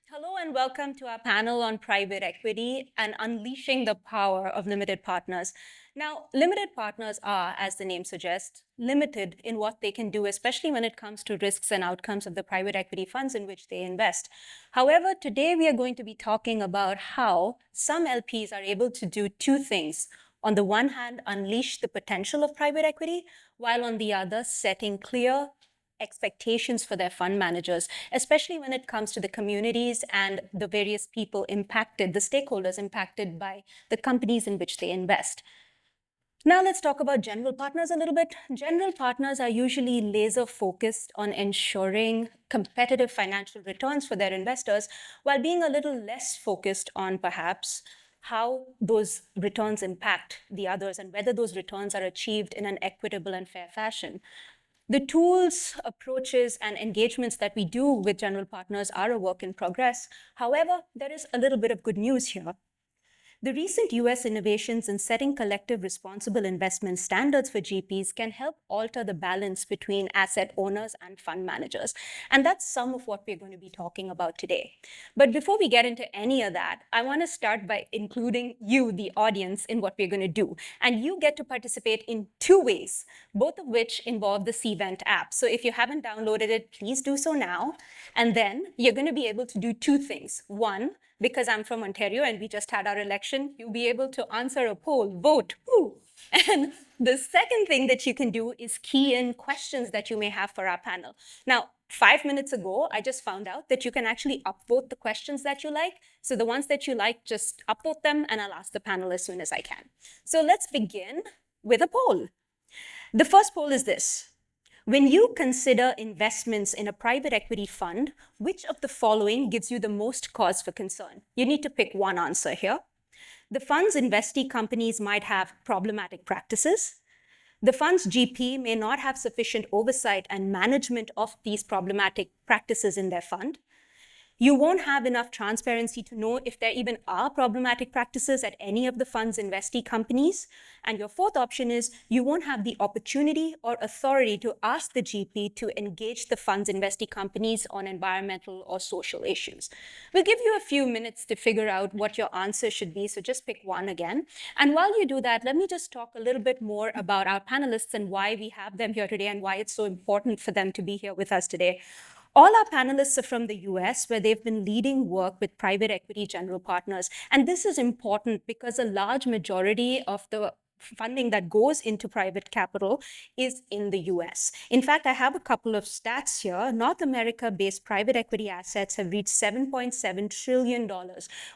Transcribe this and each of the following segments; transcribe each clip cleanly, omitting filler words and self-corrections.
Hello and welcome to our panel on private equity and unleashing the power of limited partners. Now, limited partners are, as the name suggests, limited in what they can do, especially when it comes to risks and outcomes of the private equity funds in which they invest. However, today we are going to be talking about how some LPs are able to do two things. On the one hand, unleash the potential of private equity, while on the other, setting clear expectations for their fund managers, especially when it comes to the communities and the various people impacted, the stakeholders impacted by the companies in which they invest. Now let's talk about general partners a little bit. General partners are usually laser focused on ensuring competitive financial returns for their investors, while being a little less focused on perhaps how those returns impact the others and whether those returns are achieved in an equitable and fair fashion. The tools, approaches, and engagements that we do with general partners are a work in progress. However, there is a little bit of good news here. The recent US innovations in setting collective responsible investment standards for GPs can help alter the balance between asset owners and fund managers. And that's some of what we're going to be talking about today. But before we get into any of that, I want to start by including you, the audience, in what we're going to do. And you get to participate in two ways, both of which involve the Cvent app. So if you haven't downloaded it, please do so now. And then you're going to be able to do two things. One, because I'm from Ontario and we just had our election, you'll be able to answer a poll, vote, woo. And the second thing that you can do is key in questions that you may have for our panel. Now, 5 minutes ago, I just found out that you can actually upvote the questions that you like. So the ones that you like, just upvote them and I'll ask the panel as soon as I can. So let's begin with a poll. The first poll is this. When you consider investments in a private equity fund, which of the following gives you the most cause for concern? You need to pick one answer here. The fund's investee companies might have problematic practices. The fund's GP may not have sufficient oversight and management of these problematic practices in their fund. You won't have enough transparency to know if there even are problematic practices at any of the fund's investee companies. And your fourth option is you won't have the opportunity or authority to ask the GP to engage the fund's investee companies on environmental or social issues. We'll give you a few minutes to figure out what your answer should be, so just pick one again. And while you do that, let me just talk a little bit more about our panelists and why we have them here today and why it's so important for them to be here with us today. All our panelists are from the US, where they've been leading work with private equity general partners. And this is important because a large majority of the funding that goes into private capital is in the US. In fact, I have a couple of stats here. North America-based private equity assets have reached $7.7 trillion,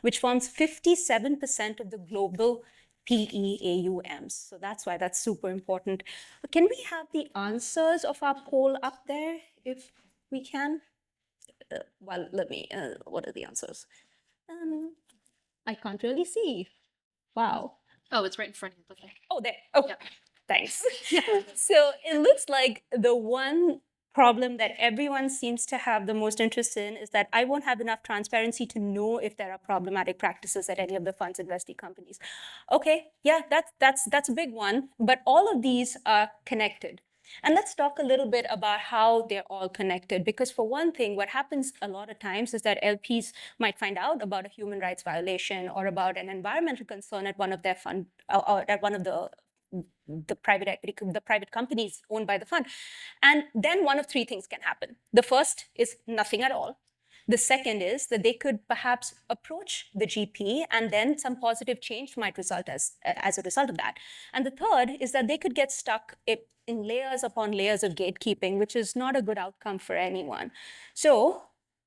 which forms 57% of the global PEAUMs. So that's why that's super important. Can we have the answers of our poll up there, if we can? Well, let me, what are the answers? I can't really see. Wow. Oh, it's right in front of you. Okay. Oh, there. Oh, Yeah. thanks. So it looks like the one problem that everyone seems to have the most interest in is that I won't have enough transparency to know if there are problematic practices at any of the fund's investee companies. Okay, yeah, that's a big one, but all of these are connected. And let's talk a little bit about how they're all connected, because for one thing, what happens a lot of times is that LPs might find out about a human rights violation or about an environmental concern at one of their fund, or at one of the private equity, the private companies owned by the fund. And then one of three things can happen. The first is nothing at all. The second is that they could perhaps approach the GP and then some positive change might result as a result of that. And the third is that they could get stuck in layers upon layers of gatekeeping, which is not a good outcome for anyone. So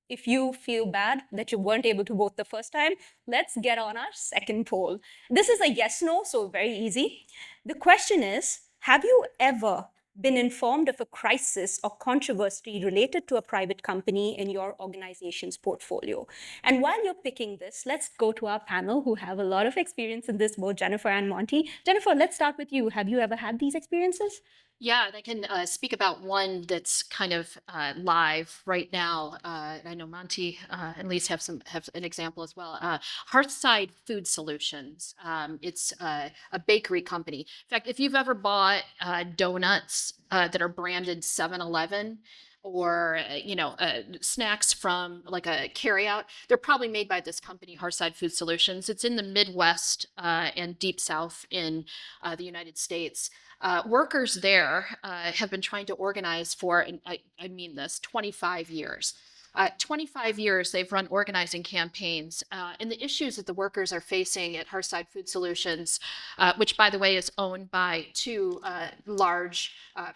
if you feel bad that you weren't able to vote the first time, let's get on our second poll. This is a yes/no, so very easy. The question is, have you ever been informed of a crisis or controversy related to a private company in your organization's portfolio? And while you're picking this, let's go to our panel who have a lot of experience in this, both Jennifer and Monty. Jennifer, let's start with you. Have you ever had these experiences? Yeah, and I can speak about one that's kind of live right now. And I know Monty and Lise have an example as well. Hearthside Food Solutions. It's a bakery company. In fact, if you've ever bought donuts that are branded 7-Eleven, or snacks from like a carryout, they're probably made by this company, Hearthside Food Solutions. It's in the Midwest and Deep South in the United States. Workers there have been trying to organize for, and I mean this, 25 years. 25 years they've run organizing campaigns, and the issues that the workers are facing at Hearthside Food Solutions, which by the way is owned by two large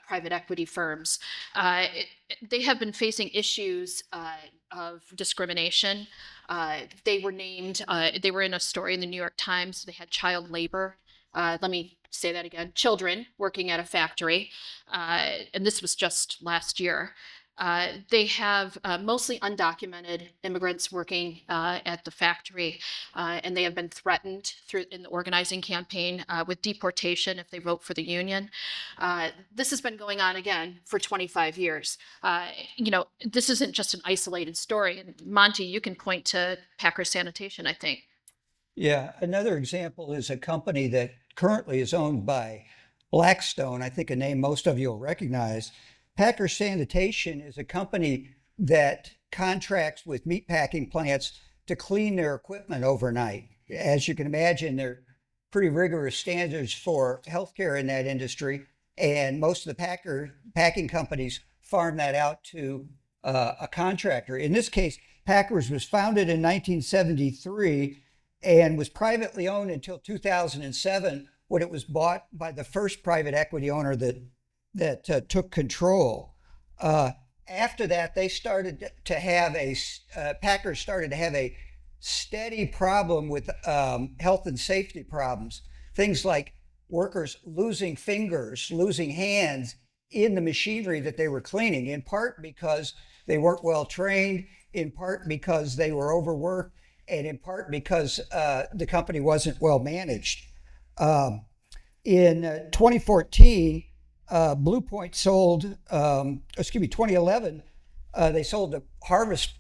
private equity firms, they have been facing issues of discrimination. They were named, they were in a story in the New York Times. They had child labor. Let me say that again, children working at a factory. And this was just last year. They have mostly undocumented immigrants working at the factory, and they have been threatened through in the organizing campaign with deportation if they vote for the union. This has been going on again for 25 years. This isn't just an isolated story. And Monty, you can point to Packer Sanitation, I think. Yeah, another example is a company that currently is owned by Blackstone, I think a name most of you will recognize. Packer Sanitation is a company that contracts with meatpacking plants to clean their equipment overnight. As you can imagine, there are pretty rigorous standards for healthcare in that industry, and most of the packing companies farm that out to a contractor. In this case, Packers was founded in 1973 and was privately owned until 2007, when it was bought by the first private equity owner that took control. After that, they started to have Packers started to have a steady problem with health and safety problems. Things like workers losing fingers, losing hands in the machinery that they were cleaning, in part because they weren't well trained, in part because they were overworked, and in part because the company wasn't well managed. In 2014, Blue Point sold, 2011, they sold to Harvest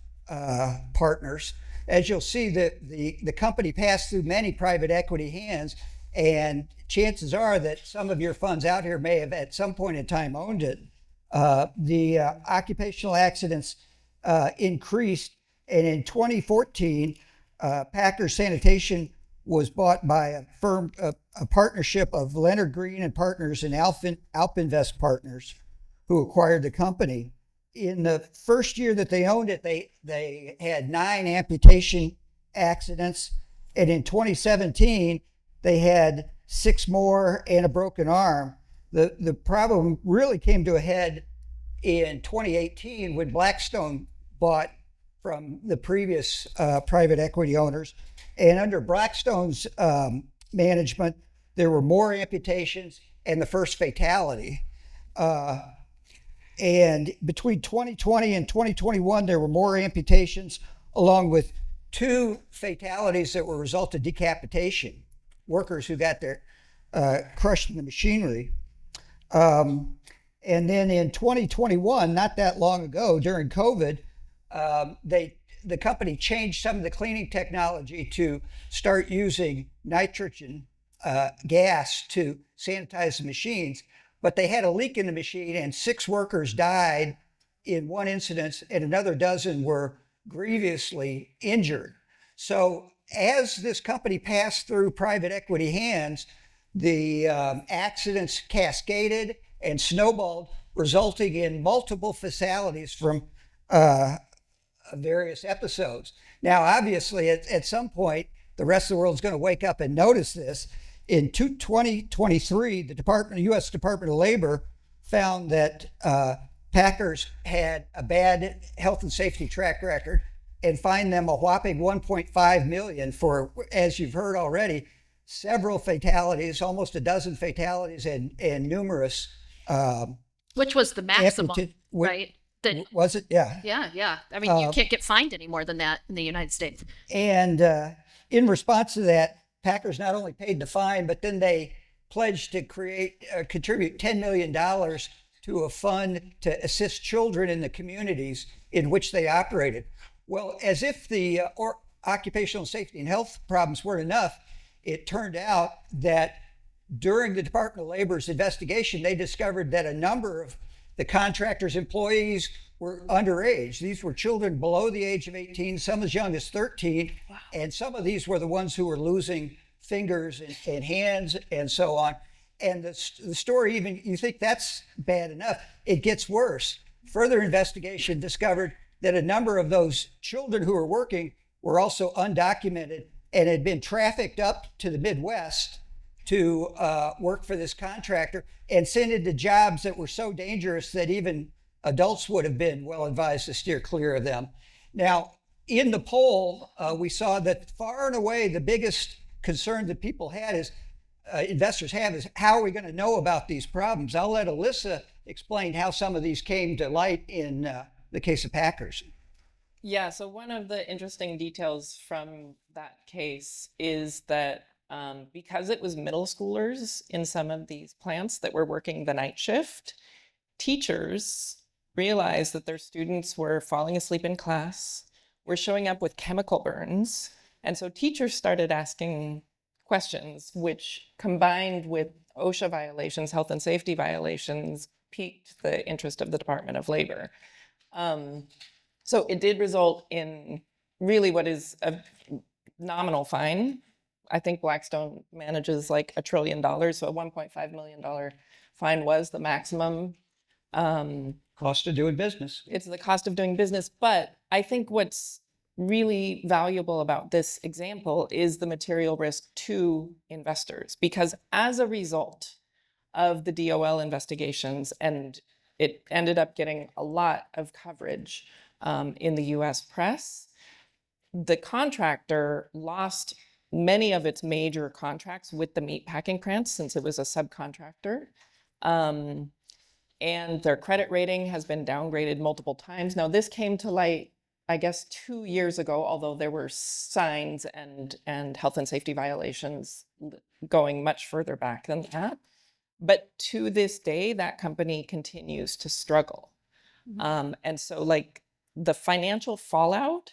Partners. As you'll see, the company passed through many private equity hands, and chances are that some of your funds out here may have at some point in time owned it. The occupational accidents increased, and in 2014, Packer Sanitation was bought by a firm, a partnership of Leonard Green and Partners and Alpinvest Partners, who acquired the company. In the first year that they owned it, they had 9 amputation accidents, and in 2017 they had 6 more and a broken arm. The problem really came to a head in 2018 when Blackstone bought from the previous private equity owners. And under Blackstone's management, there were more amputations and the first fatality. And between 2020 and 2021, there were more amputations, along with 2 fatalities that were a result of decapitation, workers who got their crushed in the machinery. And then in 2021, not that long ago, during COVID, the company changed some of the cleaning technology to start using nitrogen gas to sanitize the machines, but they had a leak in the machine and 6 workers died in one incident and another dozen were grievously injured. So as this company passed through private equity hands, the accidents cascaded and snowballed, resulting in multiple fatalities from various episodes. Now, obviously, at some point, the rest of the world's going to wake up and notice this. In 2023, the U.S. Department of Labor found that Packers had a bad health and safety track record and fined them a whopping $1.5 million for, as you've heard already, several fatalities, almost a dozen fatalities, and numerous. Which was the maximum, right? Was it? Yeah. Yeah. I mean, you can't get fined any more than that in the United States. And in response to that, Packers not only paid the fine, but then they pledged to contribute $10 million to a fund to assist children in the communities in which they operated. Well, as if the occupational safety and health problems weren't enough, it turned out that during the Department of Labor's investigation, they discovered that a number of the contractors' employees were underage. These were children below the age of 18, some as young as 13, and some of these were the ones who were losing fingers and hands and so on. And the story, even you think that's bad enough, it gets worse. Further investigation discovered that a number of those children who were working were also undocumented and had been trafficked up to the Midwest to work for this contractor and sent into jobs that were so dangerous that even adults would have been well advised to steer clear of them. Now, in the poll, we saw that far and away the biggest concern that people had is investors have is how are we going to know about these problems? I'll let Alyssa explain how some of these came to light in the case of Packers. Yeah, so one of the interesting details from that case is that because it was middle schoolers in some of these plants that were working the night shift, teachers realized that their students were falling asleep in class, were showing up with chemical burns. And so teachers started asking questions, which combined with OSHA violations, health and safety violations, piqued the interest of the Department of Labor. So it did result in really what is a nominal fine. I think Blackstone manages like $1 trillion, so a $1.5 million fine was the maximum. Cost of doing business. It's the cost of doing business, but I think what's really valuable about this example is the material risk to investors, because as a result of the DOL investigations, and it ended up getting a lot of coverage in the US press, the contractor lost many of its major contracts with the meatpacking plants since it was a subcontractor. And their credit rating has been downgraded multiple times. Now, this came to light, I guess, 2 years ago, although there were signs and health and safety violations going much further back than that. But to this day, that company continues to struggle. And so like the financial fallout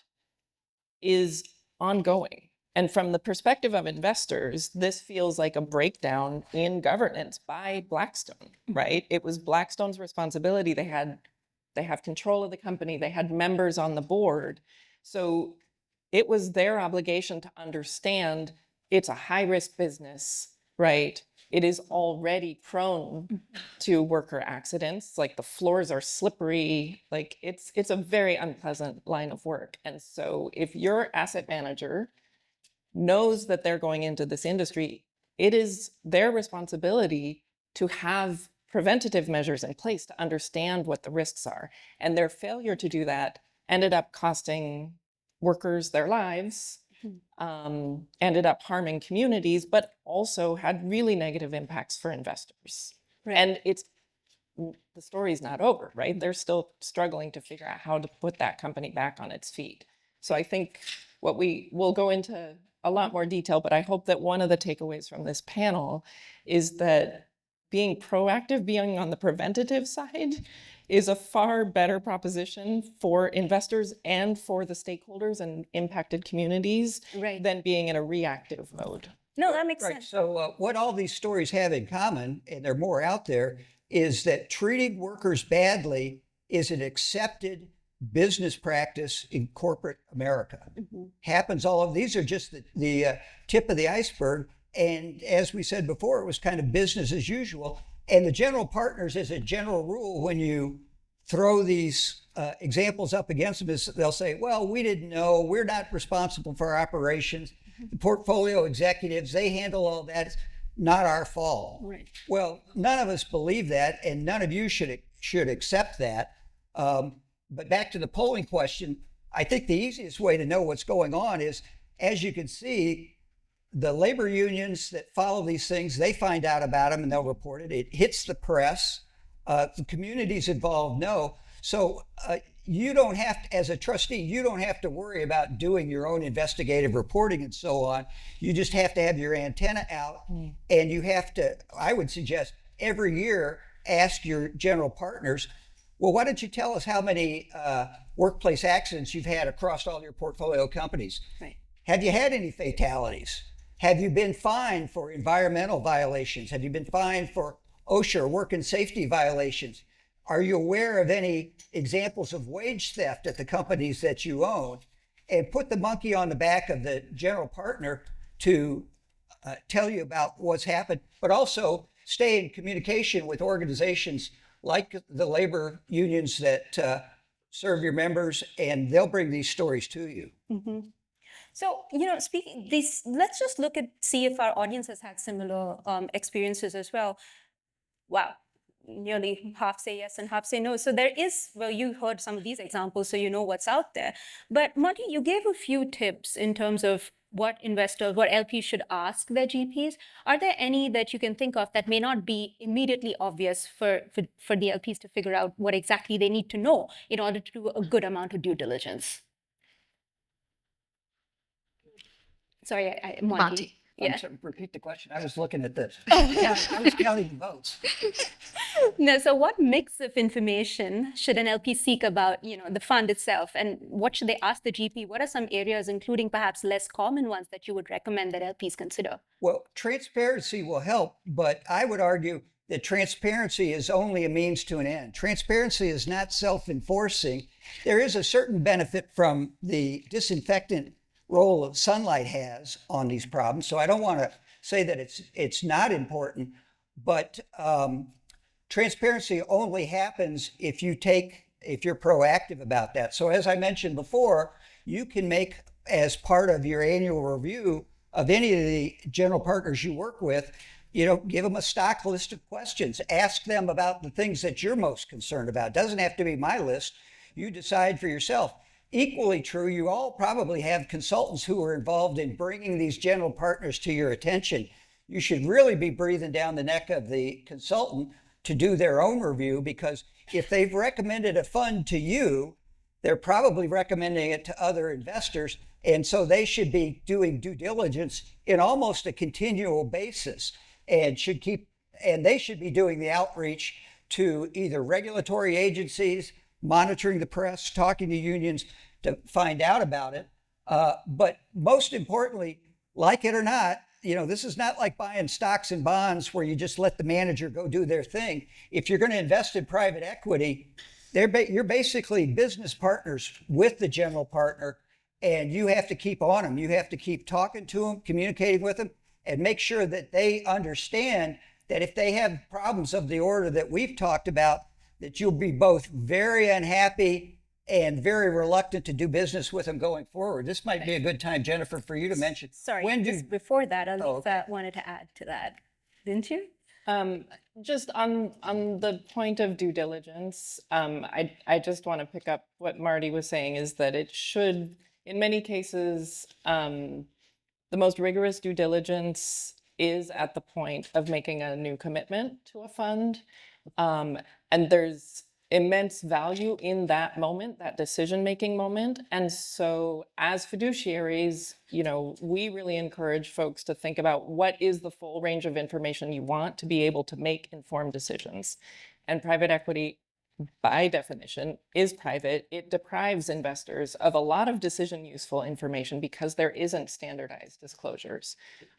is ongoing. And from the perspective of investors, this feels like a breakdown in governance by Blackstone, right? It was Blackstone's responsibility. They have control of the company. They had members on the board. So it was their obligation to understand it's a high-risk business, right? It is already prone to worker accidents. Like the floors are slippery. Like it's a very unpleasant line of work. And so if your asset manager knows that they're going into this industry, it is their responsibility to have preventative measures in place to understand what the risks are. And their failure to do that ended up costing workers their lives, ended up harming communities, but also had really negative impacts for investors. Right. And the story's not over, right? They're still struggling to figure out how to put that company back on its feet. So I think we'll go into a lot more detail, but I hope that one of the takeaways from this panel is that being proactive, being on the preventative side, is a far better proposition for investors and for the stakeholders and impacted communities than being in a reactive mode. No, that makes sense. So what all these stories have in common, and there are more out there, is that treating workers badly is an accepted business practice in corporate America. Happens all of these are just the tip of the iceberg. And as we said before, it was kind of business as usual. And the general partners, as a general rule, when you throw these examples up against them, they'll say, well, we didn't know, we're not responsible for our operations. The portfolio executives, they handle all that. It's not our fault. Right. Well, none of us believe that, and none of you should accept that. But back to the polling question, I think the easiest way to know what's going on is, as you can see, the labor unions that follow these things, they find out about them and they'll report it. It hits the press. The communities involved know. So you don't have to, as a trustee, you don't have to worry about doing your own investigative reporting and so on. You just have to have your antenna out, and you have to, I would suggest, every year ask your general partners, well, why don't you tell us how many workplace accidents you've had across all your portfolio companies? Right. Have you had any fatalities? Have you been fined for environmental violations? Have you been fined for OSHA or work and safety violations? are you aware of any examples of wage theft at the companies that you own? And put the monkey on the back of the general partner to tell you about what's happened, but also stay in communication with organizations like the labor unions that serve your members, and they'll bring these stories to you. Mm-hmm. So, speaking this, let's just see if our audience has had similar experiences as well. Wow, nearly half say yes and half say no. So there is, well, you heard some of these examples, so you know what's out there. But Monty, you gave a few tips in terms of what investors, what LPs should ask their GPs. Are there any that you can think of that may not be immediately obvious for the LPs to figure out what exactly they need to know in order to do a good amount of due diligence? Sorry, Monty. Yeah. Repeat the question. I was looking at this. Yeah, I was counting the votes. No, so what mix of information should an LP seek about, the fund itself, and what should they ask the GP? What are some areas, including perhaps less common ones, that you would recommend that LPs consider? Well, transparency will help, but I would argue that transparency is only a means to an end. Transparency is not self-enforcing. There is a certain benefit from the disinfectant role of sunlight has on these problems. So I don't want to say that it's not important, but transparency only happens if you're proactive about that. So as I mentioned before, you can make, as part of your annual review of any of the general partners you work with, give them a stock list of questions. Ask them about the things that you're most concerned about. It doesn't have to be my list. You decide for yourself. Equally true, you all probably have consultants who are involved in bringing these general partners to your attention. You should really be breathing down the neck of the consultant to do their own review, because if they've recommended a fund to you, they're probably recommending it to other investors. And so they should be doing due diligence in almost a continual basis, and they should be doing the outreach to either regulatory agencies, monitoring the press, talking to unions to find out about it. But most importantly, like it or not, this is not like buying stocks and bonds where you just let the manager go do their thing. If you're going to invest in private equity, you're basically business partners with the general partner, and you have to keep on them. You have to keep talking to them, communicating with them, and make sure that they understand that if they have problems of the order that we've talked about, that you'll be both very unhappy and very reluctant to do business with them going forward. This might be a good time, Jennifer, for you to mention. Sorry, just before that, Alisa wanted to add to that, didn't you? Just on the point of due diligence, I just want to pick up what Marty was saying, is that it should, in many cases, the most rigorous due diligence is at the point of making a new commitment to a fund. And there's immense value in that moment, that decision-making moment. And so as fiduciaries, we really encourage folks to think about what is the full range of information you want to be able to make informed decisions. And private equity, by definition, is private. It deprives investors of a lot of decision useful information because there isn't standardized disclosures.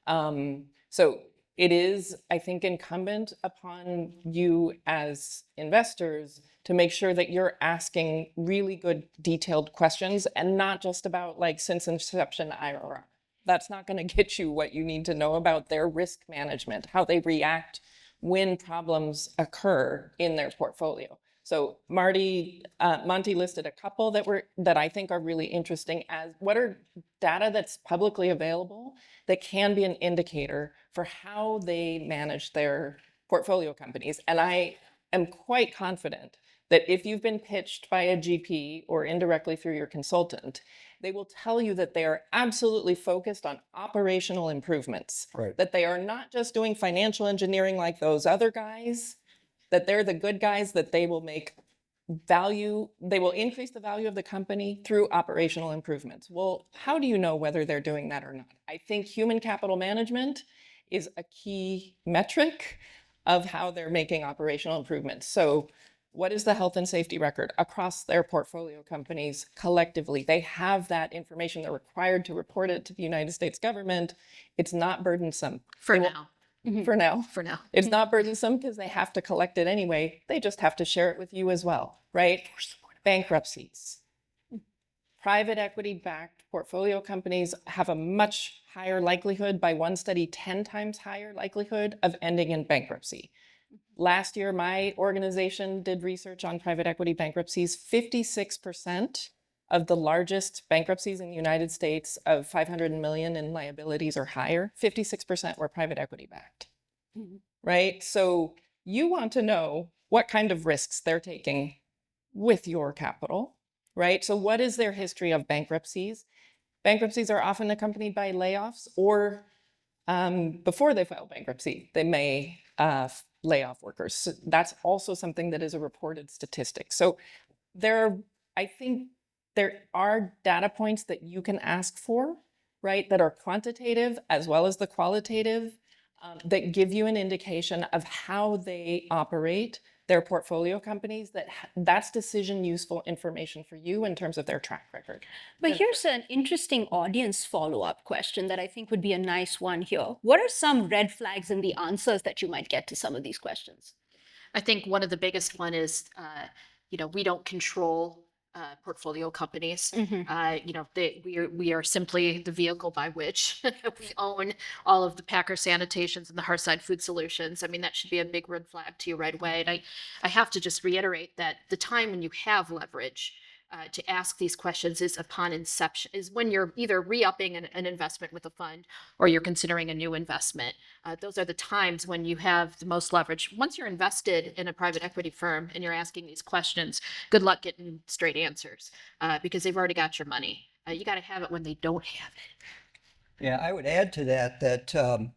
So it is, I think, incumbent upon you as investors to make sure that you're asking really good detailed questions, and not just about, like, since inception IRR. That's not going to get you what you need to know about their risk management, how they react when problems occur in their portfolio. So Monty listed a couple that I think are really interesting, as what are data that's publicly available that can be an indicator for how they manage their portfolio companies. And I am quite confident that if you've been pitched by a GP or indirectly through your consultant, they will tell you that they are absolutely focused on operational improvements, right, that they are not just doing financial engineering like those other guys, that they're the good guys, that they will make value, they will increase the value of the company through operational improvements. Well, how do you know whether they're doing that or not? I think human capital management is a key metric of how they're making operational improvements. So what is the health and safety record across their portfolio companies collectively? They have that information. They're required to report it to the United States government. It's not burdensome. For now. for now. For now. It's not burdensome because they have to collect it anyway. They just have to share it with you as well, right? Bankruptcies. Private equity-backed portfolio companies have a much higher likelihood, by one study, 10 times higher likelihood of ending in bankruptcy. Last year, my organization did research on private equity bankruptcies. 56% of the largest bankruptcies in the United States of 500 million in liabilities or higher, 56% were private equity backed, right? So you want to know what kind of risks they're taking with your capital, right? So what is their history of bankruptcies? Bankruptcies are often accompanied by layoffs, or before they file bankruptcy, they may lay off workers. So that's also something that is a reported statistic. So I think there are data points that you can ask for, right, that are quantitative as well as the qualitative, that give you an indication of how they operate their portfolio companies. That's decision useful information for you in terms of their track record. But here's an interesting audience follow-up question that I think would be a nice one here. What are some red flags in the answers that you might get to some of these questions? I think one of the biggest one is, we don't control portfolio companies. We are simply the vehicle by which we own all of the Packer Sanitations and the Hearthside Food Solutions. I mean, that should be a big red flag to you right away. And I have to just reiterate that the time when you have leverage to ask these questions is upon inception, is when you're either re-upping an investment with a fund or you're considering a new investment. Those are the times when you have the most leverage. Once you're invested in a private equity firm and you're asking these questions, good luck getting straight answers because they've already got your money. You got to have it when they don't have it. Yeah, I would add to that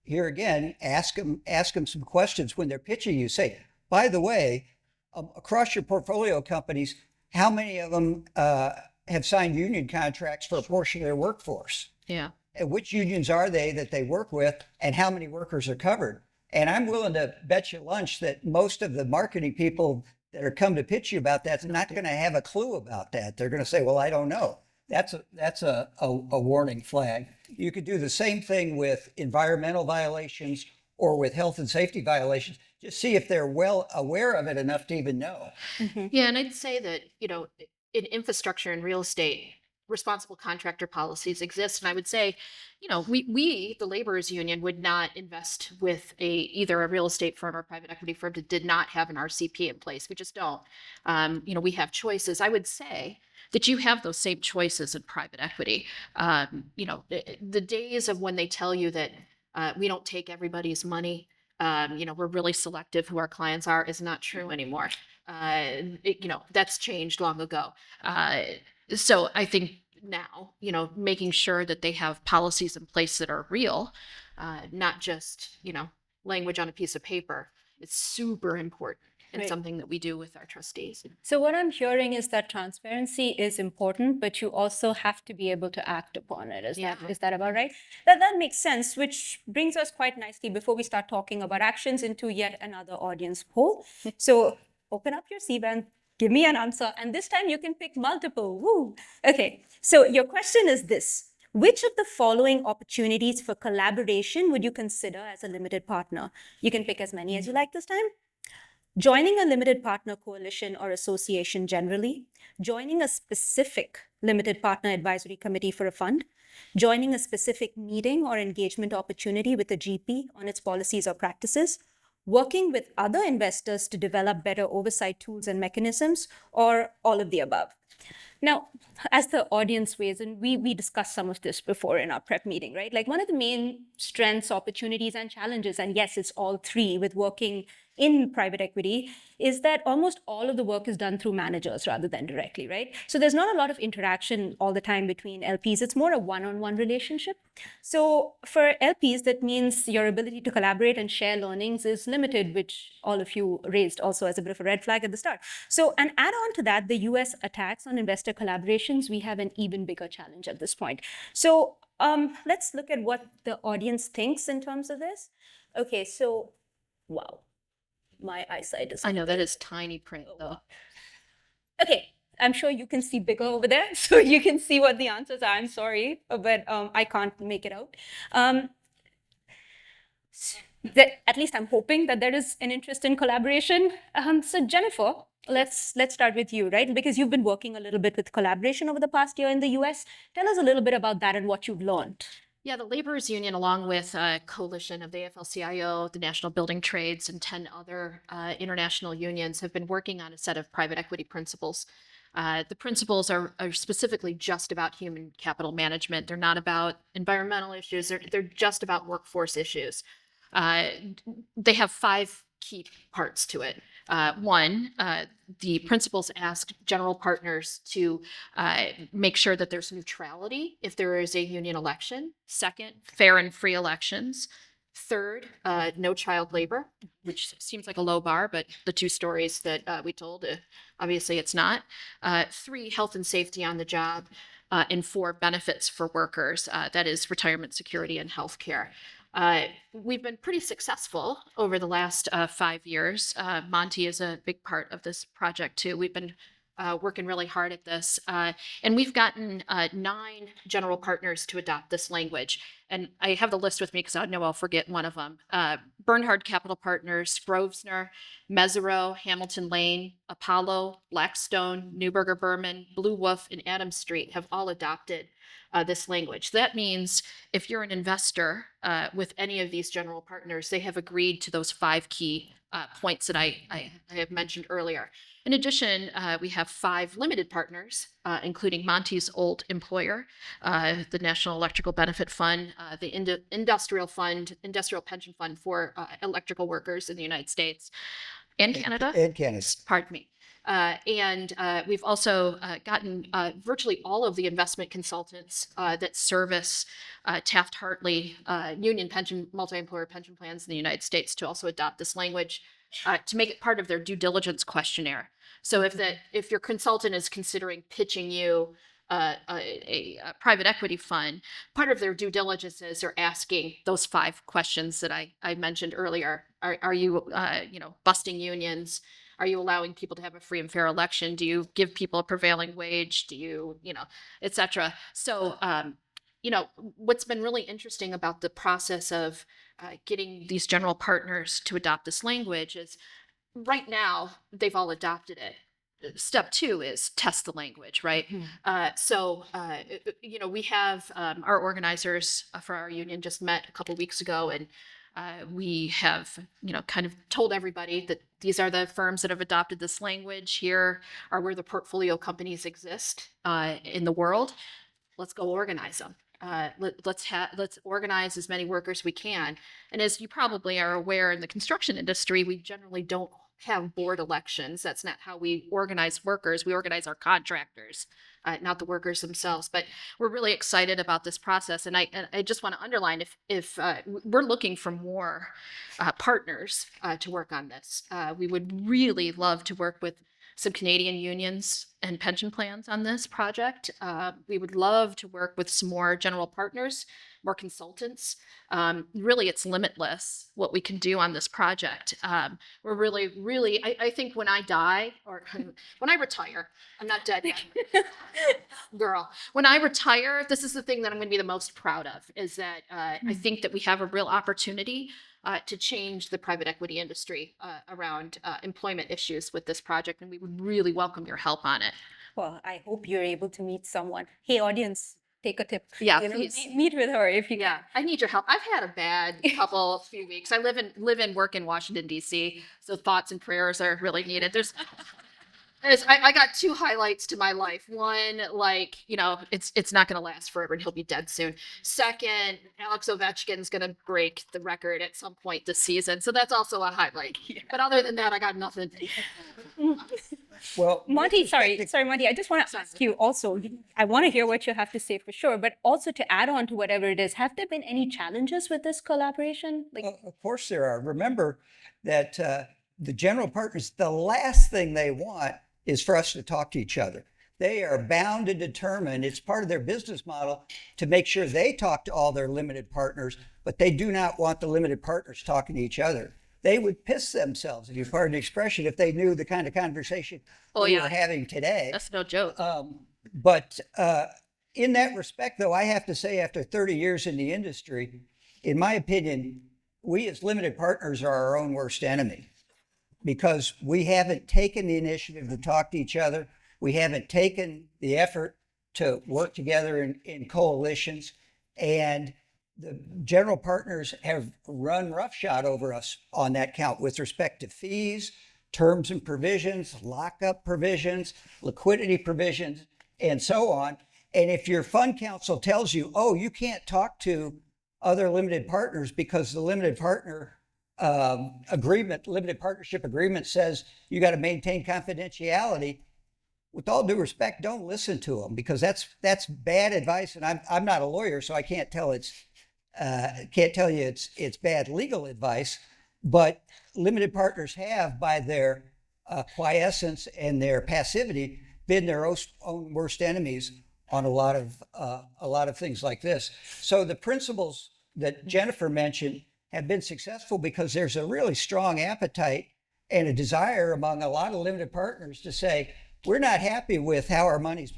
here again, ask them some questions when they're pitching you. Say, by the way, across your portfolio companies, how many of them have signed union contracts for a portion of their workforce? Yeah. And which unions are they that they work with, and how many workers are covered? And I'm willing to bet you lunch that most of the marketing people that are come to pitch you about that's not going to have a clue about that. They're going to say, well, I don't know. That's a warning flag. You could do the same thing with environmental violations or with health and safety violations. Just see if they're well aware of it enough to even know. Yeah, and I'd say that, in infrastructure and real estate, responsible contractor policies exist. And I would say, we, the laborers union, would not invest with either a real estate firm or private equity firm that did not have an RCP in place. We just don't. We have choices. I would say that you have those same choices in private equity. The days of when they tell you that we don't take everybody's money, we're really selective who our clients are, is not true anymore. That's changed long ago. So I think now, making sure that they have policies in place that are real, not just, language on a piece of paper, is super important. And Right. something that we do with our trustees. So what I'm hearing is that transparency is important, but you also have to be able to act upon it. Is that about right? That makes sense, which brings us quite nicely before we start talking about actions into yet another audience poll. So open up your CBAN, give me an answer, and this time you can pick multiple. Woo! Okay, so your question is this. Which of the following opportunities for collaboration would you consider as a limited partner? You can pick as many as you like this time. Joining a limited partner coalition or association generally, joining a specific limited partner advisory committee for a fund, joining a specific meeting or engagement opportunity with a GP on its policies or practices, working with other investors to develop better oversight tools and mechanisms, or all of the above. Now, as the audience weighs in, we discussed some of this before in our prep meeting, right? Like one of the main strengths, opportunities, and challenges, and yes, it's all three with working in private equity, is that almost all of the work is done through managers rather than directly, right? So there's not a lot of interaction all the time between LPs. It's more a one-on-one relationship. So for LPs, that means your ability to collaborate and share learnings is limited, which all of you raised also as a bit of a red flag at the start. So, and add on to that, the US attacks on investor collaborations, we have an even bigger challenge at this point. So let's look at what the audience thinks in terms of this. Okay, so, wow. My eyesight is... I know, that is tiny print, though. Okay, I'm sure you can see bigger over there, so you can see what the answers are. I'm sorry, but I can't make it out. At least I'm hoping that there is an interest in collaboration. So Jennifer, let's start with you, right? Because you've been working a little bit with collaboration over the past year in the US. Tell us a little bit about that and what you've learned. Yeah, the Laborers Union, along with a coalition of the AFL-CIO, the National Building Trades, and 10 other international unions, have been working on a set of private equity principles. The principles are specifically just about human capital management. They're not about environmental issues. They're just about workforce issues. They have 5 key parts to it. One, the principles ask general partners to make sure that there's neutrality if there is a union election. Second, fair and free elections. Third, no child labor, which seems like a low bar, but the 2 stories that we told, obviously it's not. 3, health and safety on the job. And 4, benefits for workers, that is retirement security and health care. We've been pretty successful over the last 5 years. Monty is a big part of this project too. We've been working really hard at this, and we've gotten 9 general partners to adopt this language. And I have the list with me because I know I'll forget one of them. Bernhard Capital Partners, Grosvenor, Mesereau, Hamilton Lane, Apollo, Blackstone, Neuberger Berman, Blue Wolf, and Adams Street have all adopted this language. That means if you're an investor with any of these general partners, they have agreed to those 5 key points that I have mentioned earlier. In addition, we have 5 limited partners, including Monty's old employer, the National Electrical Benefit Fund, the Industrial Pension Fund for electrical workers in the United States and Canada. And Canada. Pardon me. And we've also gotten virtually all of the investment consultants that service Taft-Hartley union pension, multi-employer pension plans in the United States to also adopt this language to make it part of their due diligence questionnaire. So if your consultant is considering pitching you a private equity fund, part of their due diligence is they're asking those 5 questions that I mentioned earlier. Are you busting unions? Are you allowing people to have a free and fair election? Do you give people a prevailing wage? Do you, et cetera? So, what's been really interesting about the process of getting these general partners to adopt this language is right now they've all adopted it. Step 2 is test the language, right? We have our organizers for our union just met a couple weeks ago, and we have, kind of told everybody that these are the firms that have adopted this language. Here are where the portfolio companies exist in the world. Let's go organize them. Let's organize as many workers as we can. And as you probably are aware, in the construction industry, we generally don't have board elections. That's not how we organize workers. We organize our contractors, not the workers themselves. But we're really excited about this process. And I just want to underline, if we're looking for more partners to work on this, we would really love to work with some Canadian unions and pension plans on this project. We would love to work with some more general partners, more consultants. Really, it's limitless what we can do on this project. We're really, I think when I die or when I retire, I'm not dead yet, girl. When I retire, this is the thing that I'm going to be the most proud of, is that I think that we have a real opportunity to change the private equity industry around employment issues with this project, and we would really welcome your help on it. Well, I hope you're able to meet someone. Hey, audience, take a tip. Yeah, please. Meet with her if you can. Yeah, I need your help. I've had a bad few weeks. I live and work in Washington, D.C., so thoughts and prayers are really needed. I got 2 highlights to my life. One, it's not going to last forever and he'll be dead soon. Second, Alex Ovechkin's going to break the record at some point this season. So that's also a highlight. Yeah. But other than that, I got nothing. Well, Monty, sorry, Monty, I just want to ask you also, I want to hear what you have to say for sure, but also to add on to whatever it is, have there been any challenges with this collaboration? Of course there are. Remember that the general partners, the last thing they want is for us to talk to each other. They are bound and determined. It's part of their business model to make sure they talk to all their limited partners, but they do not want the limited partners talking to each other. They would piss themselves, if you pardon the expression, if they knew the kind of conversation we were having today. That's no joke. But in that respect, though, I have to say, after 30 years in the industry, in my opinion, we as limited partners are our own worst enemy because we haven't taken the initiative to talk to each other. We haven't taken the effort to work together in coalitions. And the general partners have run roughshod over us on that count with respect to fees, terms and provisions, lockup provisions, liquidity provisions, and so on. And if your fund counsel tells you, oh, you can't talk to other limited partners because the limited partner limited partnership agreement says you got to maintain confidentiality, with all due respect, don't listen to them because that's bad advice. And I'm not a lawyer, so I can't tell you it's bad legal advice. But limited partners have, by their quiescence and their passivity, been their own worst enemies on a lot of things like this. So the principles that Jennifer mentioned have been successful because there's a really strong appetite and a desire among a lot of limited partners to say, we're not happy with how our money's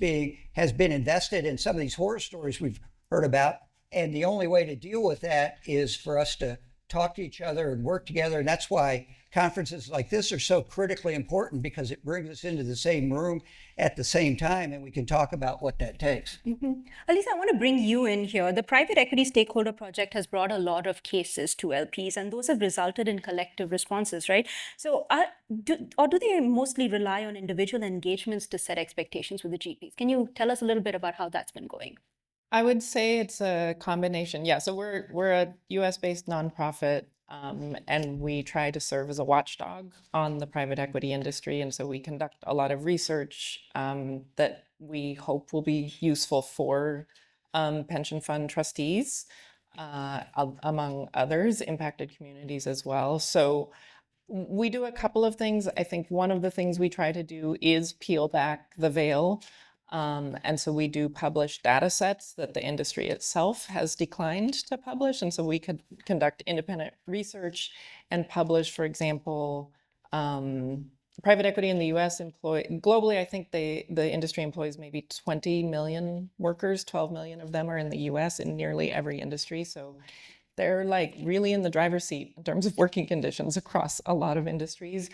has been invested in some of these horror stories we've heard about. And the only way to deal with that is for us to talk to each other and work together. And that's why conferences like this are so critically important, because it brings us into the same room at the same time and we can talk about what that takes. Elisa, I want to bring you in here. The Private Equity Stakeholder Project has brought a lot of cases to LPs, and those have resulted in collective responses, right? So, do they mostly rely on individual engagements to set expectations with the GPs? Can you tell us a little bit about how that's been going? I would say it's a combination. Yeah, so we're a US-based nonprofit, and we try to serve as a watchdog on the private equity industry. And so we conduct a lot of research that we hope will be useful for pension fund trustees, among others, impacted communities as well. So we do a couple of things. I think one of the things we try to do is peel back the veil. And so we do publish data sets that the industry itself has declined to publish. And so we could conduct independent research and publish, for example, private equity in the US globally, I think the industry employs maybe 20 million workers, 12 million of them are in the US in nearly every industry. So they're like really in the driver's seat in terms of working conditions across a lot of industries.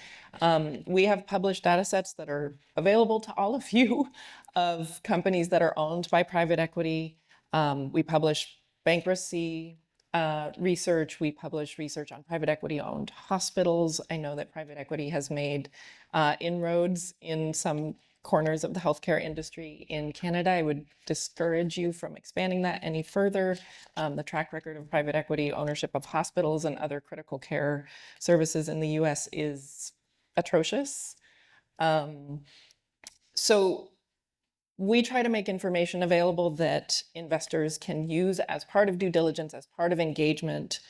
We have published data sets that are available to all of you of companies that are owned by private equity. We publish bankruptcy research. We publish research on private equity owned hospitals. I know that private equity has made inroads in some corners of the healthcare industry in Canada. I would discourage you from expanding that any further. The track record of private equity ownership of hospitals and other critical care services in the US is atrocious. So we try to make information available that investors can use as part of due diligence, as part of engagement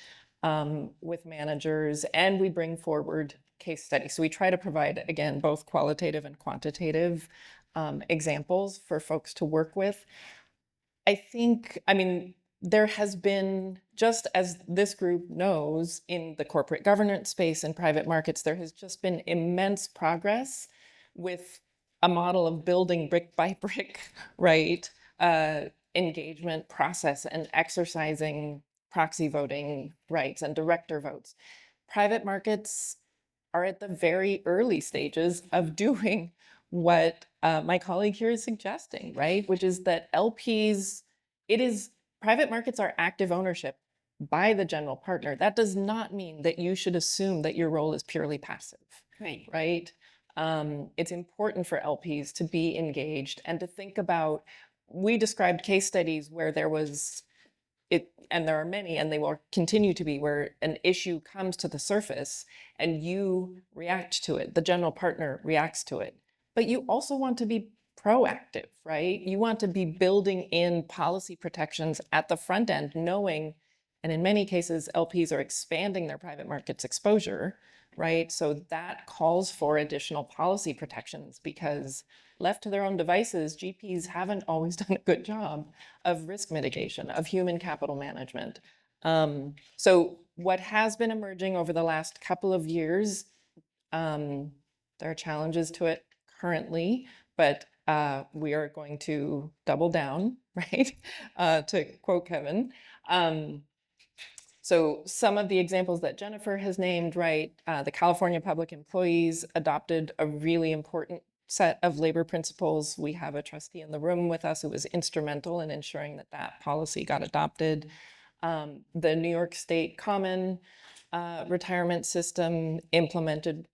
with managers, and we bring forward case studies. So we try to provide, again, both qualitative and quantitative examples for folks to work with. I mean, there has been, just as this group knows, in the corporate governance space and private markets, there has just been immense progress with a model of building brick by brick, right, engagement process and exercising proxy voting rights and director votes. Private markets are at the very early stages of doing what my colleague here is suggesting, right? Which is that private markets are active ownership by the general partner. That does not mean that you should assume that your role is purely passive, right? It's important for LPs to be engaged and to think about, we described case studies where there was and there are many, and they will continue to be, where an issue comes to the surface and you react to it, the general partner reacts to it. But you also want to be proactive, right? You want to be building in policy protections at the front end, knowing, and in many cases, LPs are expanding their private markets exposure, right? So that calls for additional policy protections, because left to their own devices, GPs haven't always done a good job of risk mitigation, of human capital management. So what has been emerging over the last couple of years, there are challenges to it currently, but we are going to double down, right? To quote Kevin. So some of the examples that Jennifer has named, right, the California Public Employees adopted a really important set of labor principles. We have a trustee in the room with us who was instrumental in ensuring that that policy got adopted. The New York State Common retirement system implemented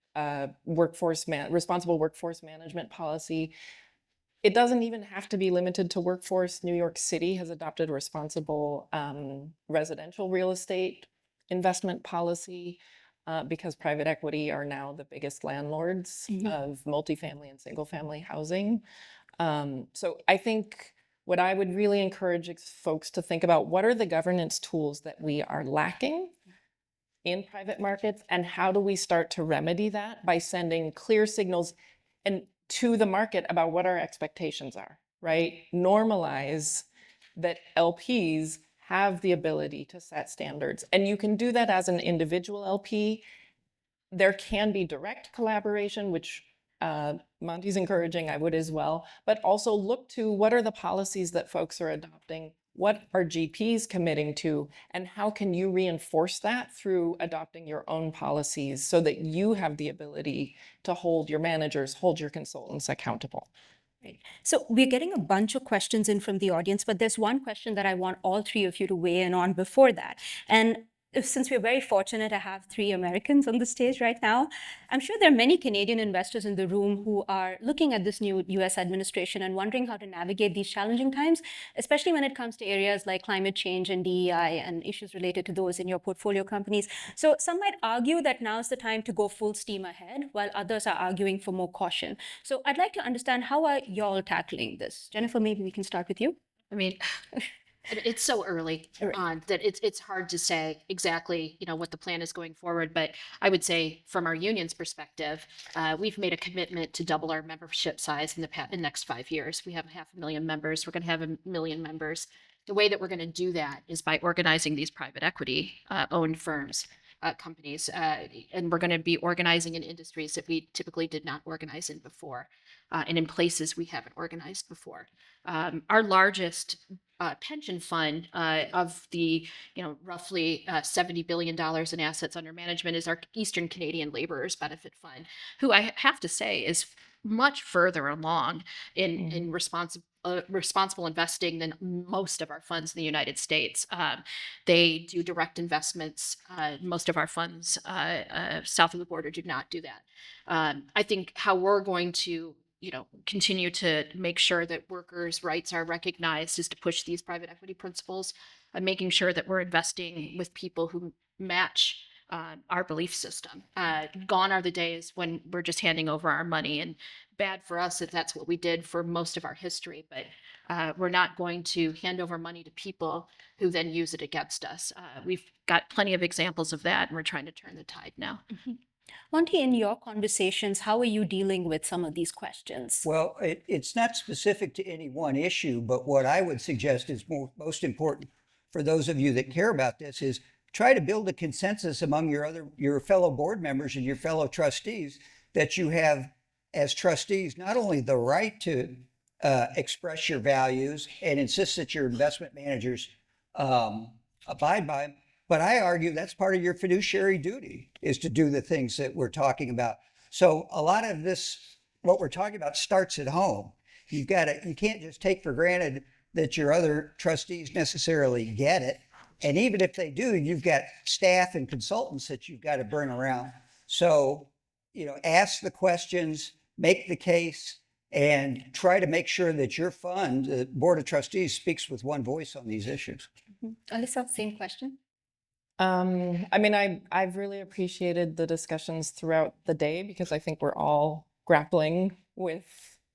responsible workforce management policy. It doesn't even have to be limited to workforce. New York City has adopted responsible residential real estate investment policy because private equity are now the biggest landlords of multifamily and single family housing. So I think what I would really encourage folks to think about, what are the governance tools that we are lacking in private markets, and how do we start to remedy that by sending clear signals and to the market about what our expectations are, right? Normalize that LPs have the ability to set standards, and you can do that as an individual LP. There can be direct collaboration, which Monty's encouraging, I would as well, but also look to what are the policies that folks are adopting, what are GPs committing to, and how can you reinforce that through adopting your own policies so that you have the ability to hold your managers, hold your consultants accountable. Right. So we're getting a bunch of questions in from the audience, but there's one question that I want all three of you to weigh in on before that. And since we're very fortunate to have three Americans on the stage right now, I'm sure there are many Canadian investors in the room who are looking at this new US administration and wondering how to navigate these challenging times, especially when it comes to areas like climate change and DEI and issues related to those in your portfolio companies. So some might argue that now's the time to go full steam ahead, while others are arguing for more caution. So I'd like to understand, how are y'all tackling this? Jennifer, maybe we can start with you. I mean, it's so early on that it's hard to say exactly, what the plan is going forward. But I would say from our union's perspective, we've made a commitment to double our membership size in the next 5 years. We have 500,000 members. We're going to have 1 million members. The way that we're going to do that is by organizing these private equity owned firms, companies, and we're going to be organizing in industries that we typically did not organize in before, and in places we haven't organized before. Our largest pension fund of the roughly $70 billion in assets under management is our Eastern Canadian Laborers Benefit Fund, who I have to say is much further along in responsible investing than most of our funds in the United States. They do direct investments. Most of our funds south of the border do not do that. I think how we're going to continue to make sure that workers' rights are recognized is to push these private equity principles and making sure that we're investing with people who match our belief system. Gone are the days when we're just handing over our money, and bad for us if that's what we did for most of our history. But we're not going to hand over money to people who then use it against us. We've got plenty of examples of that, and we're trying to turn the tide now. Mm-hmm. Monty, in your conversations, how are you dealing with some of these questions? Well, it's not specific to any one issue, but what I would suggest is most important for those of you that care about this is try to build a consensus among your fellow board members and your fellow trustees that you have as trustees not only the right to express your values and insist that your investment managers abide by them, but I argue that's part of your fiduciary duty, is to do the things that we're talking about. So a lot of this, what we're talking about, starts at home. You can't just take for granted that your other trustees necessarily get it. And even if they do, you've got staff and consultants that you've got to bring around. So, ask the questions, make the case, and try to make sure that your fund, the Board of Trustees, speaks with one voice on these issues. Mm-hmm. Alyssa, same question. I've really appreciated the discussions throughout the day, because I think we're all grappling with,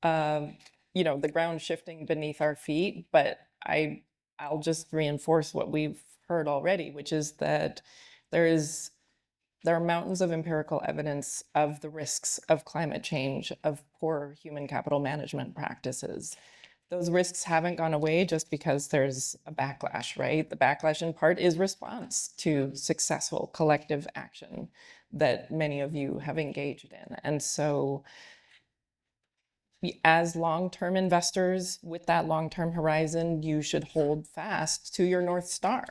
the ground shifting beneath our feet. But I'll just reinforce what we've heard already, which is that there are mountains of empirical evidence of the risks of climate change, of poor human capital management practices. Those risks haven't gone away just because there's a backlash, right? The backlash in part is response to successful collective action that many of you have engaged in. And so as long-term investors with that long-term horizon, you should hold fast to your North Star.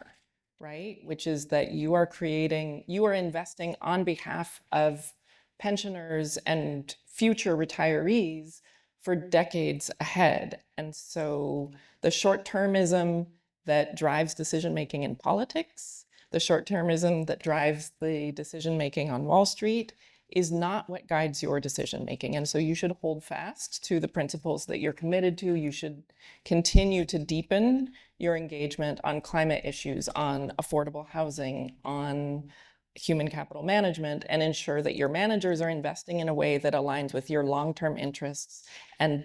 right? Which is that you are investing on behalf of pensioners and future retirees for decades ahead. And so the short-termism that drives decision-making in politics, the short-termism that drives the decision-making on Wall Street is not what guides your decision-making. And so you should hold fast to the principles that you're committed to. You should continue to deepen your engagement on climate issues, on affordable housing, on human capital management, and ensure that your managers are investing in a way that aligns with your long-term interests and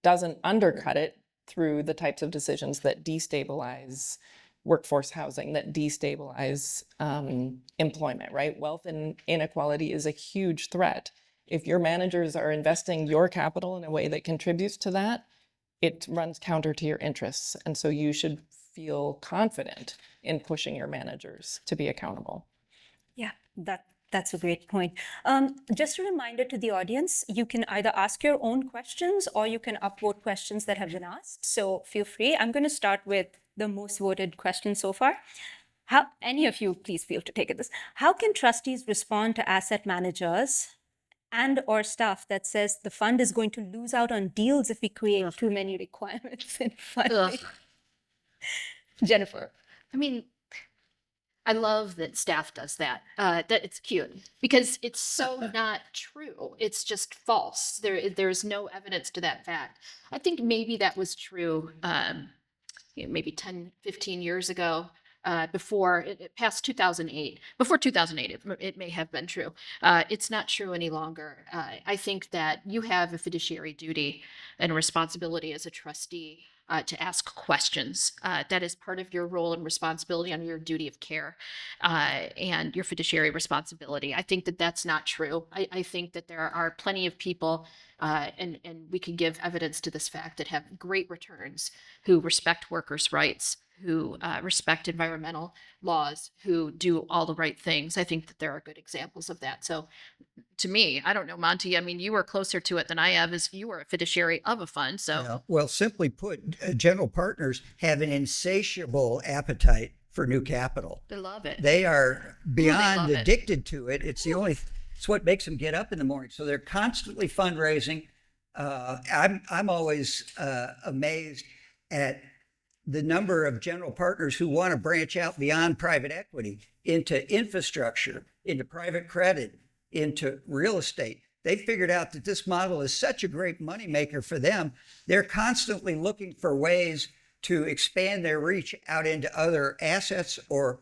doesn't undercut it through the types of decisions that destabilize workforce housing, that destabilize employment, right? Wealth and inequality is a huge threat. If your managers are investing your capital in a way that contributes to that, it runs counter to your interests. And so you should feel confident in pushing your managers to be accountable. Yeah, that's a great point. Just a reminder to the audience, you can either ask your own questions or you can upvote questions that have been asked. So feel free. I'm going to start with the most voted question so far. How, any of you, please feel to take this. How can trustees respond to asset managers and or staff that says the fund is going to lose out on deals if we create too many requirements in funding? Ugh. Jennifer. I mean, I love that staff does that. That it's cute because it's so not true. It's just false. There's no evidence to that fact. I think maybe that was true maybe 10, 15 years ago, before it passed 2008. Before 2008, it may have been true. It's not true any longer. I think that you have a fiduciary duty and responsibility as a trustee to ask questions. That is part of your role and responsibility under your duty of care and your fiduciary responsibility. I think that that's not true. I think that there are plenty of people, and we can give evidence to this fact, that have great returns, who respect workers' rights, who respect environmental laws, who do all the right things. I think that there are good examples of that. So to me, I don't know, Monty, I mean, you were closer to it than I have, as you were a fiduciary of a fund. So, Yeah. Well, simply put, general partners have an insatiable appetite for new capital. I love it. They are beyond love it. addicted to it. It's what makes them get up in the morning. So they're constantly fundraising. I'm always amazed at the number of general partners who want to branch out beyond private equity into infrastructure, into private credit, into real estate. They figured out that this model is such a great moneymaker for them. They're constantly looking for ways to expand their reach out into other assets or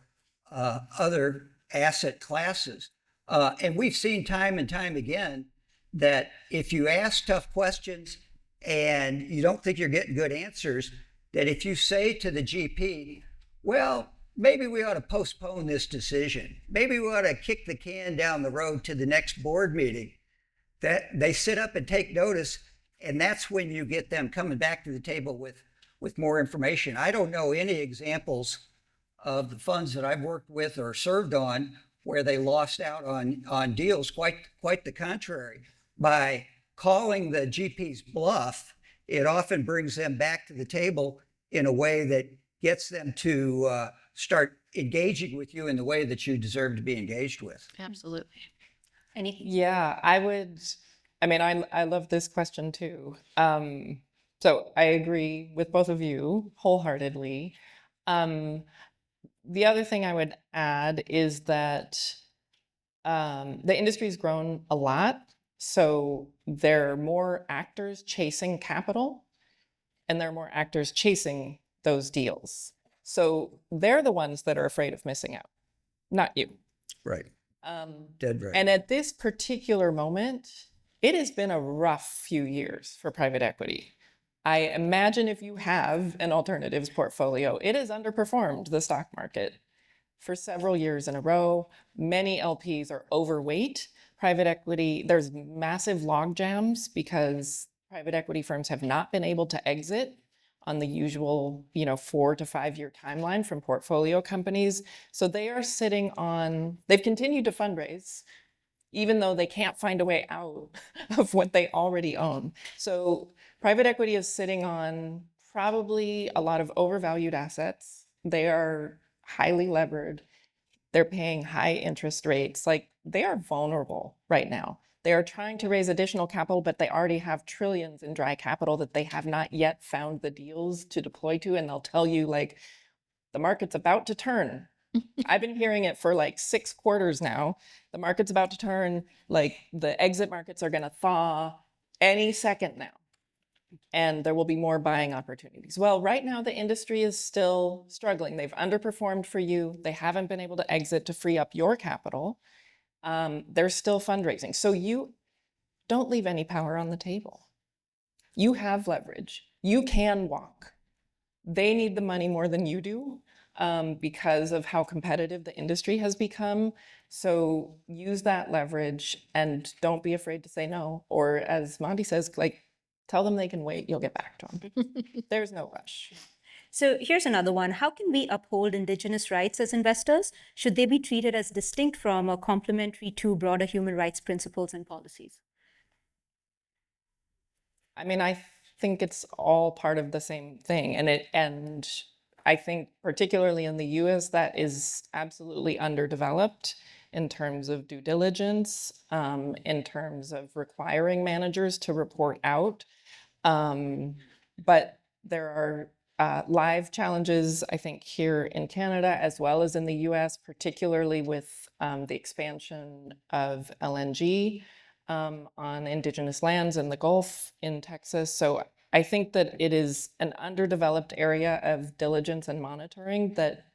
other asset classes. And we've seen time and time again that if you ask tough questions and you don't think you're getting good answers, that if you say to the GP, well, maybe we ought to postpone this decision, maybe we ought to kick the can down the road to the next board meeting, that they sit up and take notice, and that's when you get them coming back to the table with more information. I don't know any examples of the funds that I've worked with or served on where they lost out on deals. Quite the contrary. By calling the GP's bluff, it often brings them back to the table in a way that gets them to start engaging with you in the way that you deserve to be engaged with. Absolutely. Anything? Yeah, I love this question too. So I agree with both of you wholeheartedly. The other thing I would add is that the industry's grown a lot. So there are more actors chasing capital, and there are more actors chasing those deals. So they're the ones that are afraid of missing out, not you. Right. Dead right. And at this particular moment, it has been a rough few years for private equity. I imagine if you have an alternatives portfolio, it has underperformed the stock market for several years in a row. Many LPs are overweight private equity. There's massive log jams because private equity firms have not been able to exit on the usual, 4 to 5 year timeline from portfolio companies. So they are sitting on, they've continued to fundraise, even though they can't find a way out of what they already own. So private equity is sitting on probably a lot of overvalued assets. They are highly levered. They're paying high interest rates. Like, they are vulnerable right now. They are trying to raise additional capital, but they already have trillions in dry capital that they have not yet found the deals to deploy to. And they'll tell you, like, the market's about to turn. I've been hearing it for like 6 quarters now. The market's about to turn. Like, the exit markets are going to thaw any second now, and there will be more buying opportunities. Well, right now the industry is still struggling. They've underperformed for you. They haven't been able to exit to free up your capital. They're still fundraising. So you don't leave any power on the table. You have leverage. You can walk. They need the money more than you do, because of how competitive the industry has become. So use that leverage and don't be afraid to say no. Or, as Monty says, like, tell them they can wait. You'll get back to them. There's no rush. So here's another one. How can we uphold Indigenous rights as investors? Should they be treated as distinct from or complementary to broader human rights principles and policies? I mean, I think it's all part of the same thing. And I think particularly in the US, that is absolutely underdeveloped in terms of due diligence, in terms of requiring managers to report out. But there are live challenges, I think, here in Canada as well as in the US, particularly with the expansion of LNG on Indigenous lands in the Gulf in Texas. So I think that it is an underdeveloped area of diligence and monitoring that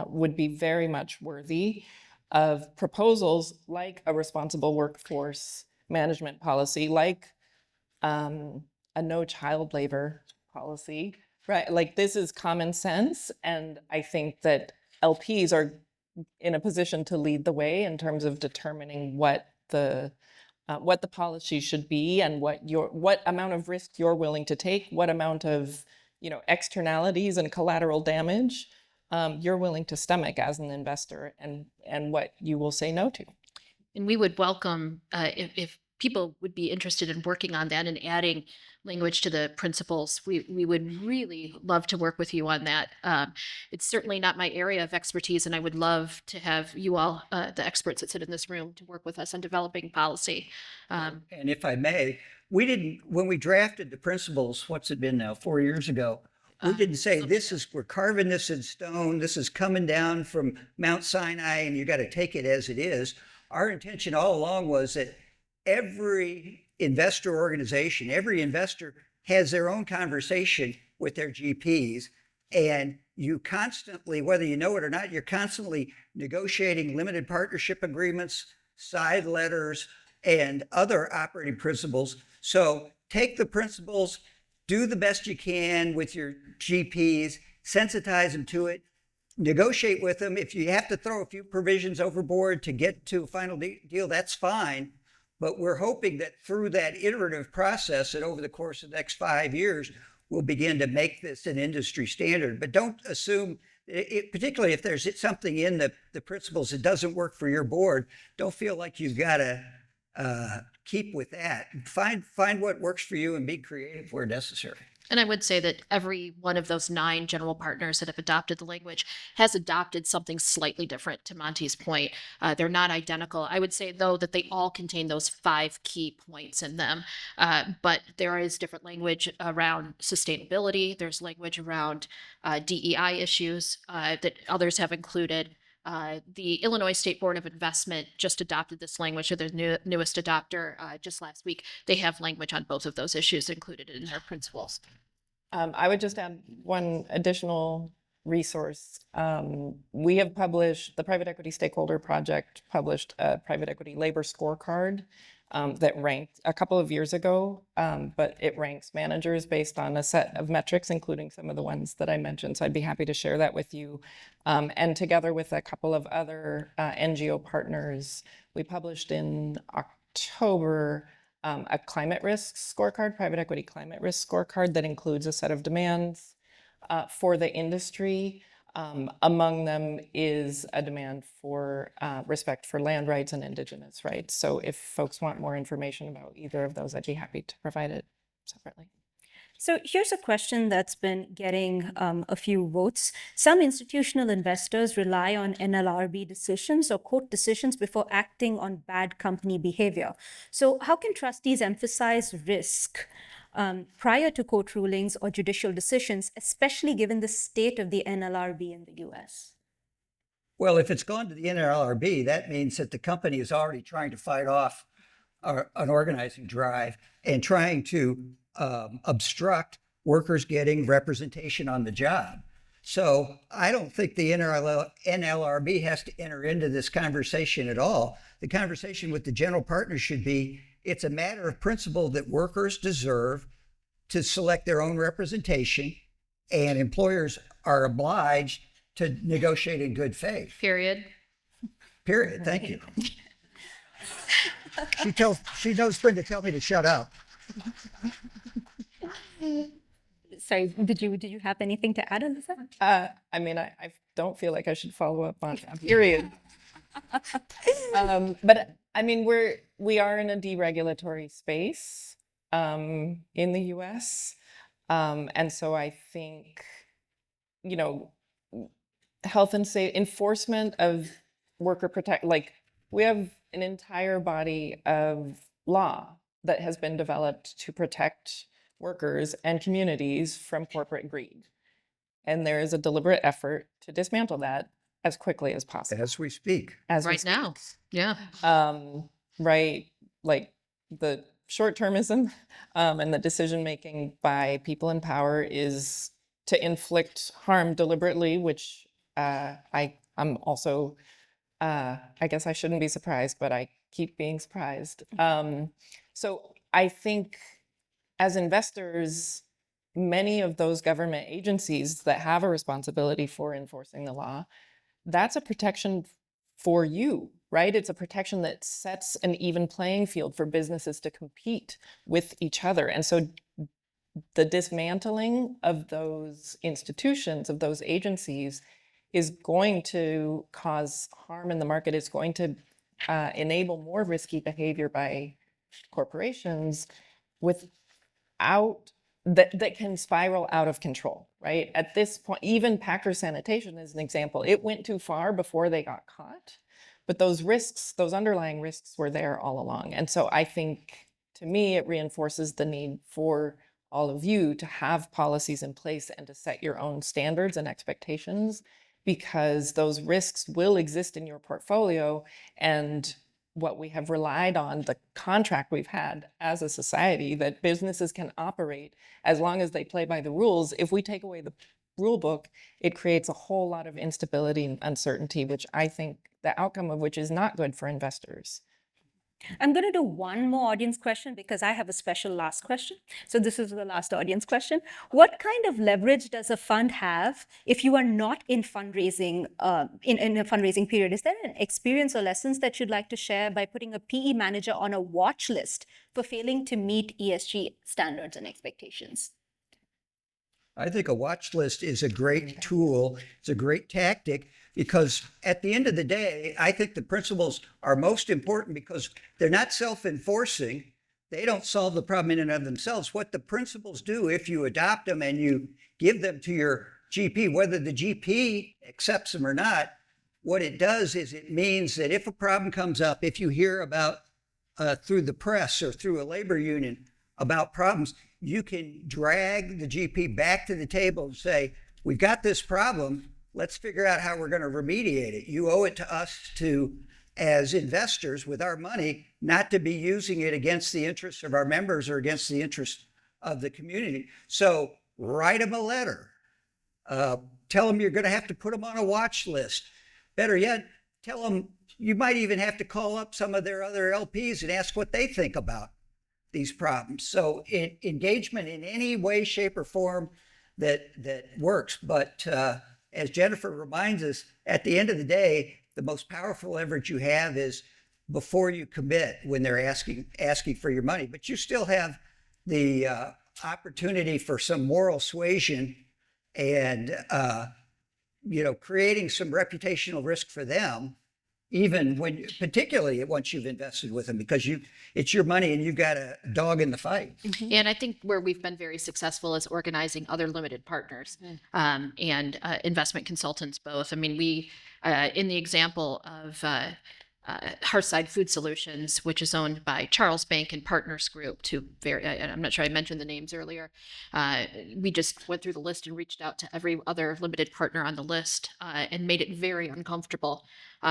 would be very much worthy of proposals like a responsible workforce management policy, like a no child labor policy, right? Like, this is common sense. And I think that LPs are in a position to lead the way in terms of determining what the policy should be and what amount of risk you're willing to take, what amount of externalities and collateral damage you're willing to stomach as an investor, and what you will say no to. And we would welcome if people would be interested in working on that and adding language to the principles. We would really love to work with you on that. It's certainly not my area of expertise, and I would love to have you all, the experts that sit in this room, to work with us on developing policy. And if I may, we didn't, when we drafted the principles, what's it been now, 4 years ago, we didn't say we're carving this in stone, this is coming down from Mount Sinai and you got to take it as it is. Our intention all along was that every investor organization, every investor has their own conversation with their GPs. And you constantly, whether you know it or not, you're constantly negotiating limited partnership agreements, side letters, and other operating principles. So take the principles, do the best you can with your GPs, sensitize them to it, negotiate with them. If you have to throw a few provisions overboard to get to a final deal, that's fine. But we're hoping that through that iterative process, that over the course of the next 5 years, we'll begin to make this an industry standard. But don't assume, particularly if there's something in the principles that doesn't work for your board, don't feel like you've got to keep with that. Find what works for you and be creative where necessary. And I would say that every one of those 9 general partners that have adopted the language has adopted something slightly different, to Monty's point. They're not identical. I would say, though, that they all contain those 5 key points in them. But there is different language around sustainability. There's language around DEI issues that others have included. The Illinois State Board of Investment just adopted this language, or their newest adopter just last week. They have language on both of those issues included in their principles. I would just add one additional resource. We have published, the Private Equity Stakeholder Project published a private equity labor scorecard that ranked a couple of years ago, but it ranks managers based on a set of metrics, including some of the ones that I mentioned. So I'd be happy to share that with you. And together with a couple of other NGO partners, we published in October a climate risk scorecard, private equity climate risk scorecard, that includes a set of demands for the industry. Among them is a demand for respect for land rights and Indigenous rights. So if folks want more information about either of those, I'd be happy to provide it separately. So here's a question that's been getting a few votes. Some institutional investors rely on NLRB decisions or court decisions before acting on bad company behavior. So how can trustees emphasize risk prior to court rulings or judicial decisions, especially given the state of the NLRB in the US? Well, if it's gone to the NLRB, that means that the company is already trying to fight off an organizing drive and trying to obstruct workers getting representation on the job. So I don't think the NLRB has to enter into this conversation at all. The conversation with the general partners should be, it's a matter of principle that workers deserve to select their own representation, and employers are obliged to negotiate in good faith. Period. Period. Thank you. She knows when to tell me to shut up. Sorry, did you have anything to add on that? I mean, I don't feel like I should follow up on that, period. But I mean, we are in a deregulatory space in the US. And so I think, you know, health and safety enforcement of worker protect, like we have an entire body of law that has been developed to protect workers and communities from corporate greed. And there is a deliberate effort to dismantle that as quickly as possible. As we speak. As we Right speak. now. Yeah. Right, like the short-termism and the decision-making by people in power is to inflict harm deliberately, which I'm also, I guess I shouldn't be surprised, but I keep being surprised. So I think as investors, many of those government agencies that have a responsibility for enforcing the law, that's a protection for you, right? It's a protection that sets an even playing field for businesses to compete with each other. And so the dismantling of those institutions, of those agencies, is going to cause harm in the market. It's going to enable more risky behavior by corporations without that can spiral out of control, right? At this point, even Packer Sanitation is an example. It went too far before they got caught, but those risks, those underlying risks were there all along. And so I think, to me, it reinforces the need for all of you to have policies in place and to set your own standards and expectations, because those risks will exist in your portfolio. And what we have relied on, the contract we've had as a society, that businesses can operate as long as they play by the rules. If we take away the rule book, it creates a whole lot of instability and uncertainty, which I think the outcome of which is not good for investors. I'm going to do one more audience question because I have a special last question. So this is the last audience question. What kind of leverage does a fund have if you are not in fundraising, in a fundraising period? Is there an experience or lessons that you'd like to share by putting a PE manager on a watch list for failing to meet ESG standards and expectations? I think a watch list is a great tool. It's a great tactic, because at the end of the day, I think the principles are most important because they're not self-enforcing. They don't solve the problem in and of themselves. What the principles do, if you adopt them and you give them to your GP, whether the GP accepts them or not, what it does is it means that if a problem comes up, if you hear about through the press or through a labor union about problems, you can drag the GP back to the table and say, we've got this problem. Let's figure out how we're going to remediate it. You owe it to us to, as investors with our money, not to be using it against the interests of our members or against the interests of the community. So write them a letter. Tell them you're going to have to put them on a watch list. Better yet, tell them you might even have to call up some of their other LPs and ask what they think about these problems. So engagement in any way, shape, or form that works. But as Jennifer reminds us, at the end of the day, the most powerful leverage you have is before you commit, when they're asking for your money. But you still have the opportunity for some moral suasion and creating some reputational risk for them even when, particularly once you've invested with them, because it's your money and you've got a dog in the fight. And I think where we've been very successful is organizing other limited partners and investment consultants both. I mean, we, in the example of Hearthside Food Solutions, which is owned by Charles Bank and Partners Group, I'm not sure I mentioned the names earlier. We just went through the list and reached out to every other limited partner on the list and made it very uncomfortable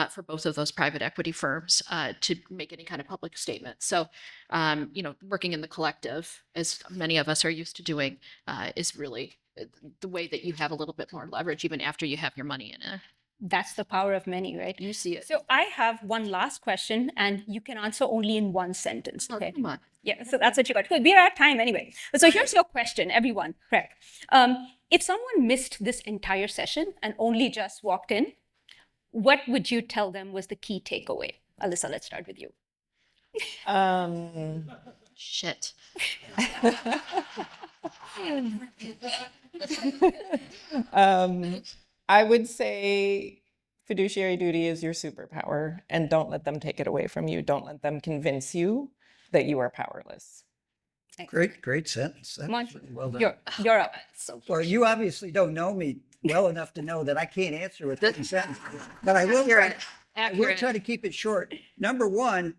for both of those private equity firms to make any kind of public statement. So, working in the collective, as many of us are used to doing, is really the way that you have a little bit more leverage even after you have your money in it. That's the power of many, right? You see it. So I have one last question, and you can answer only in one sentence. Oh, Okay. come on. Yeah, so that's what you got. Good. We are at time anyway. So here's your question, everyone. Correct. If someone missed this entire session and only just walked in, what would you tell them was the key takeaway? Alyssa, let's start with you. Shit. I would say fiduciary duty is your superpower, and don't let them take it away from you. Don't let them convince you that you are powerless. Great sentence. That Come on. was really well done. You're up. Well, you obviously don't know me well enough to know that I can't answer with 50 sentences, but I will try to keep it short. Number one,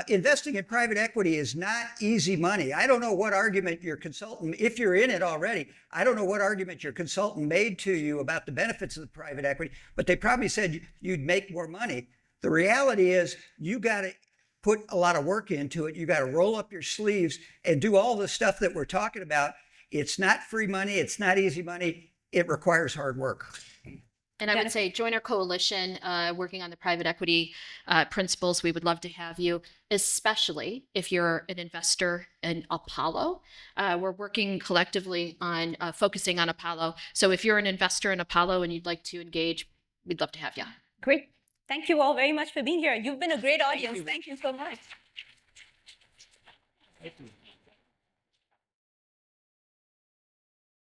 investing in private equity is not easy money. I don't know what argument your consultant, if you're in it already, I don't know what argument your consultant made to you about the benefits of the private equity, but they probably said you'd make more money. The reality is you got to put a lot of work into it. You got to roll up your sleeves and do all the stuff that we're talking about. It's not free money. It's not easy money. It requires hard work. And I would say join our coalition, working on the private equity principles. We would love to have you, especially if you're an investor in Apollo. We're working collectively on focusing on Apollo. So if you're an investor in Apollo and you'd like to engage, we'd love to have you. Great. Thank you all very much for being here. You've been a great audience. Thank you so much. Thank you.